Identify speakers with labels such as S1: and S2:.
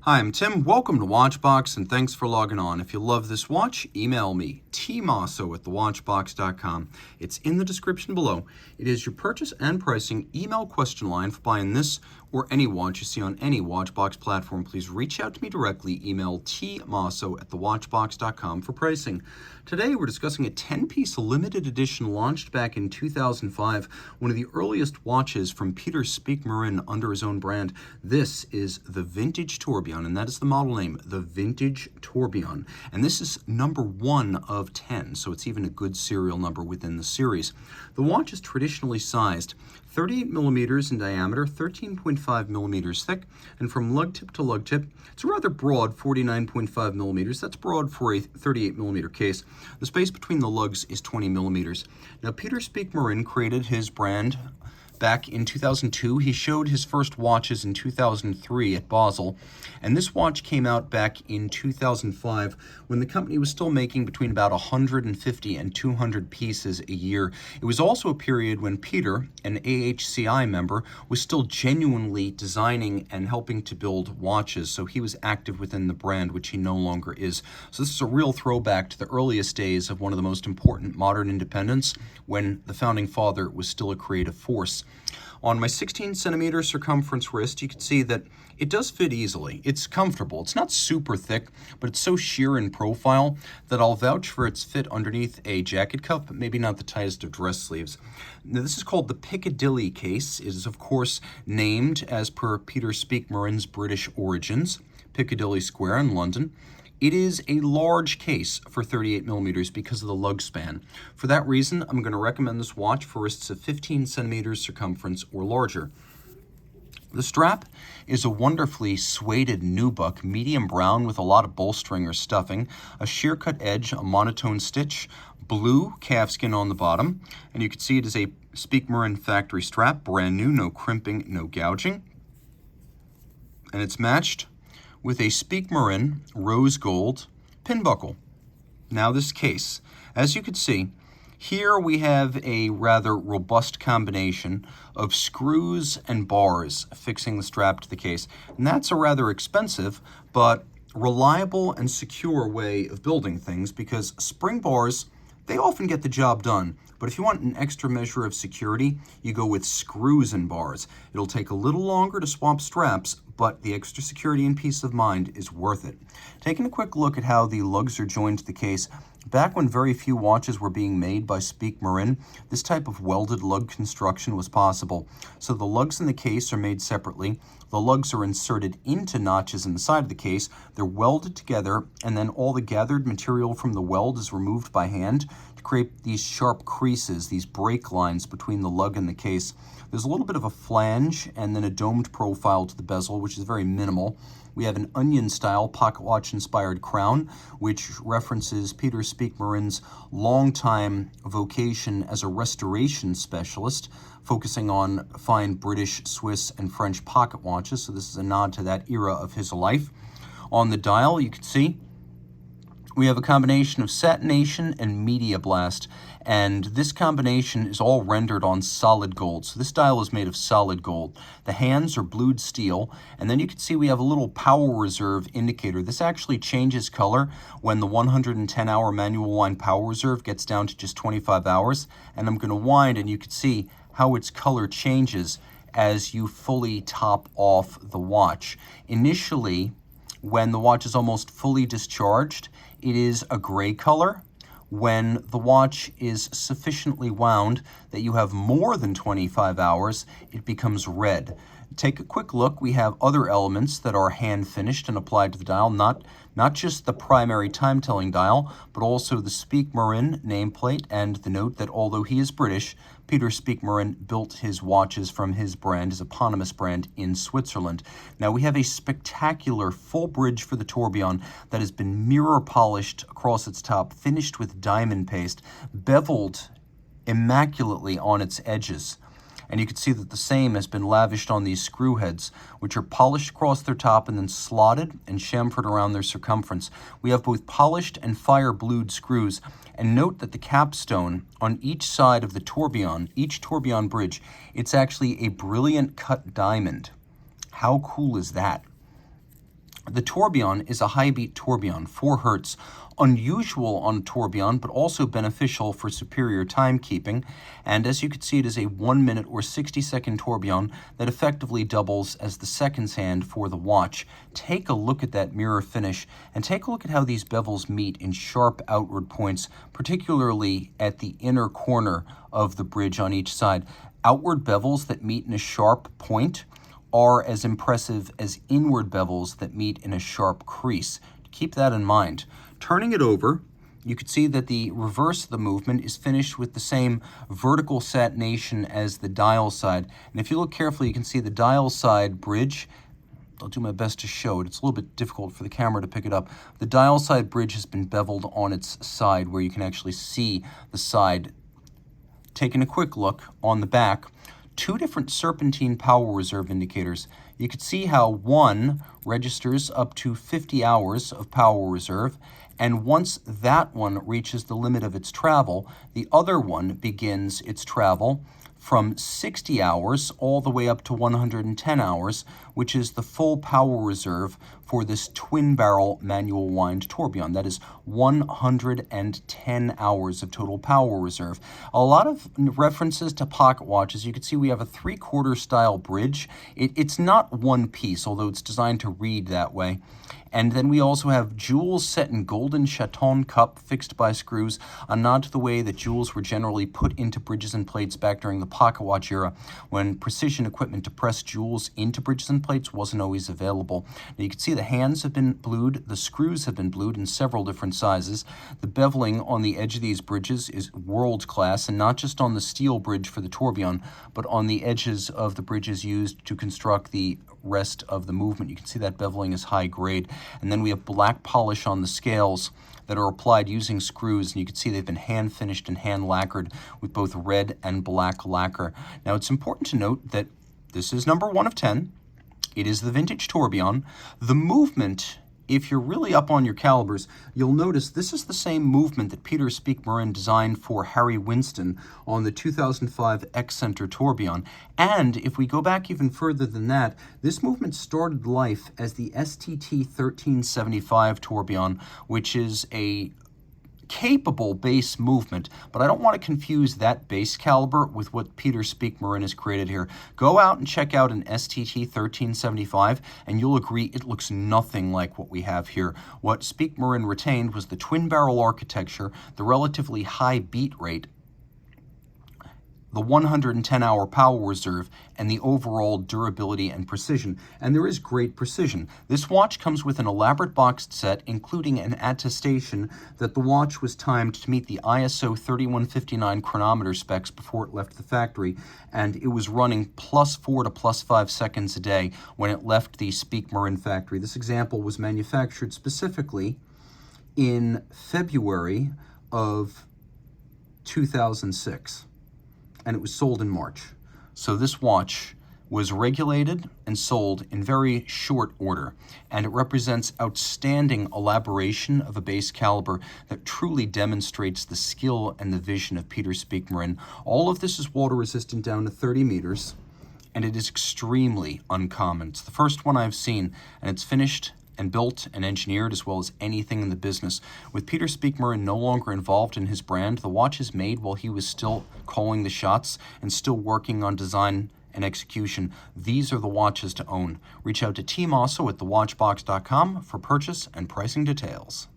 S1: Hi, I'm Tim. Welcome to Watchbox, and thanks for logging on. If you love this watch, email me, tmosso@thewatchbox.com. It's in the description below. It is your purchase and pricing email question line for buying this or any watch you see on any Watchbox platform. Please reach out to me directly. Email tmosso@thewatchbox.com for pricing. Today, we're discussing a 10-piece limited edition launched back in 2005, one of the earliest watches from Peter Speake-Marin under his own brand. This is the Vintage Tourbillon, and that is the model name, the Vintage Tourbillon. And this is number 1 of 10, so it's even a good serial number within the series. The watch is traditionally sized 38 millimeters in diameter, 13.5 millimeters thick, and from lug tip to lug tip, it's a rather broad 49.5 millimeters. That's broad for a 38 millimeter case. The space between the lugs is 20 millimeters. Now, Peter Speake-Marin created his brand back in 2002. He showed his first watches in 2003 at Basel, and this watch came out back in 2005 when the company was still making between about 150 and 200 pieces a year. It was also a period when Peter, an AHCI member, was still genuinely designing and helping to build watches, so he was active within the brand, which he no longer is. So this is a real throwback to the earliest days of one of the most important modern independents, when the founding father was still a creative force. On my 16 centimeter circumference wrist, you can see that it does fit easily. It's comfortable. It's not super thick, but it's so sheer in profile that I'll vouch for its fit underneath a jacket cuff, but maybe not the tightest of dress sleeves. Now, this is called the Piccadilly case. It is, of course, named as per Peter Speake-Marin's British origins, Piccadilly Square in London. It is a large case for 38 millimeters because of the lug span. For that reason, I'm going to recommend this watch for wrists of 15 centimeters circumference or larger. The strap is a wonderfully sueded nubuck, medium brown with a lot of bolstering or stuffing, a sheer cut edge, a monotone stitch, blue calfskin on the bottom, and you can see it is a Speake-Marin factory strap, brand new, no crimping, no gouging, and it's matched with a Speake-Marin rose gold pin buckle. Now this case, as you can see, here we have a rather robust combination of screws and bars fixing the strap to the case. And that's a rather expensive but reliable and secure way of building things, because spring bars, they often get the job done. But if you want an extra measure of security, you go with screws and bars. It'll take a little longer to swap straps, but the extra security and peace of mind is worth it. Taking a quick look at how the lugs are joined to the case, back when very few watches were being made by Speake-Marin, this type of welded lug construction was possible. So the lugs in the case are made separately. The lugs are inserted into notches in the side of the case. They're welded together, and then all the gathered material from the weld is removed by hand to create these sharp creases, these break lines between the lug and the case. There's a little bit of a flange and then a domed profile to the bezel, which is very minimal. We have an onion-style pocket watch-inspired crown, which references Peter Speake-Marin's long-time vocation as a restoration specialist, focusing on fine British, Swiss, and French pocket watches. So this is a nod to that era of his life. On the dial, you can see we have a combination of satination and media blast, and this combination is all rendered on solid gold. So this dial is made of solid gold. The hands are blued steel, and then you can see we have a little power reserve indicator. This actually changes color when the 110-hour manual wind power reserve gets down to just 25 hours, and I'm going to wind, and you can see how its color changes as you fully top off the watch. Initially, when the watch is almost fully discharged, it is a gray color. When the watch is sufficiently wound that you have more than 25 hours, it becomes red. Take a quick look. We have other elements that are hand finished and applied to the dial, not just the primary time-telling dial, but also the Speake-Marin nameplate and the note that although he is British, Peter Speake-Marin built his watches from his brand, his eponymous brand, in Switzerland. Now we have a spectacular full bridge for the Tourbillon that has been mirror polished across its top, finished with diamond paste, beveled immaculately on its edges. And you can see that the same has been lavished on these screw heads, which are polished across their top and then slotted and chamfered around their circumference. We have both polished and fire-blued screws. And note that the capstone on each side of the tourbillon, each tourbillon bridge, it's actually a brilliant cut diamond. How cool is that? The tourbillon is a high-beat tourbillon, 4 Hertz, unusual on a tourbillon, but also beneficial for superior timekeeping. And as you can see, it is a 1 minute or 60-second tourbillon that effectively doubles as the seconds hand for the watch. Take a look at that mirror finish, and take a look at how these bevels meet in sharp outward points, particularly at the inner corner of the bridge on each side. Outward bevels that meet in a sharp point are as impressive as inward bevels that meet in a sharp crease. Keep that in mind. Turning it over, you can see that the reverse of the movement is finished with the same vertical satination as the dial side. And if you look carefully, you can see the dial side bridge. I'll do my best to show it. It's a little bit difficult for the camera to pick it up. The dial side bridge has been beveled on its side where you can actually see the side. Taking a quick look on the back, 2 different serpentine power reserve indicators. You can see how one registers up to 50 hours of power reserve, and once that one reaches the limit of its travel, the other one begins its travel from 60 hours all the way up to 110 hours, which is the full power reserve for this twin-barrel manual wind tourbillon. That is 110 hours of total power reserve. A lot of references to pocket watches. You can see we have a 3/4 style bridge. It's not one piece, although it's designed to read that way. And then we also have jewels set in golden chaton cup fixed by screws, a nod to the way that jewels were generally put into bridges and plates back during the pocket watch era, when precision equipment to press jewels into bridges and plates wasn't always available. Now you can see the hands have been blued, the screws have been blued in several different sizes. The beveling on the edge of these bridges is world class, and not just on the steel bridge for the tourbillon, but on the edges of the bridges used to construct the rest of the movement. You can see that beveling is high grade. And then we have black polish on the scales that are applied using screws, and you can see they've been hand finished and hand lacquered with both red and black lacquer. Now it's important to note that this is number 1 of 10. It is the vintage tourbillon. The movement, if you're really up on your calibers, you'll notice this is the same movement that Peter Speake-Marin designed for Harry Winston on the 2005 X-Center tourbillon. And if we go back even further than that, this movement started life as the STT-1375 tourbillon, which is a capable bass movement, but I don't want to confuse that bass caliber with what Peter Speake-Marin has created here. Go out and check out an STT-1375, and you'll agree it looks nothing like what we have here. What Speake-Marin retained was the twin-barrel architecture, the relatively high beat rate, the 110-hour power reserve, and the overall durability and precision. And there is great precision. This watch comes with an elaborate boxed set, including an attestation that the watch was timed to meet the ISO 3159 chronometer specs before it left the factory, and it was running +4 to +5 seconds a day when it left the Speake-Marin factory. This example was manufactured specifically in February of 2006. And it was sold in March. So this watch was regulated and sold in very short order, and it represents outstanding elaboration of a bass caliber that truly demonstrates the skill and the vision of Peter Speake-Marin. All of this is water resistant down to 30 meters, and it is extremely uncommon. It's the first one I've seen, and it's finished and built and engineered as well as anything in the business. With Peter Speake-Marin no longer involved in his brand, the watch is made while he was still calling the shots and still working on design and execution. These are the watches to own. Reach out to Team Mosso at thewatchbox.com for purchase and pricing details.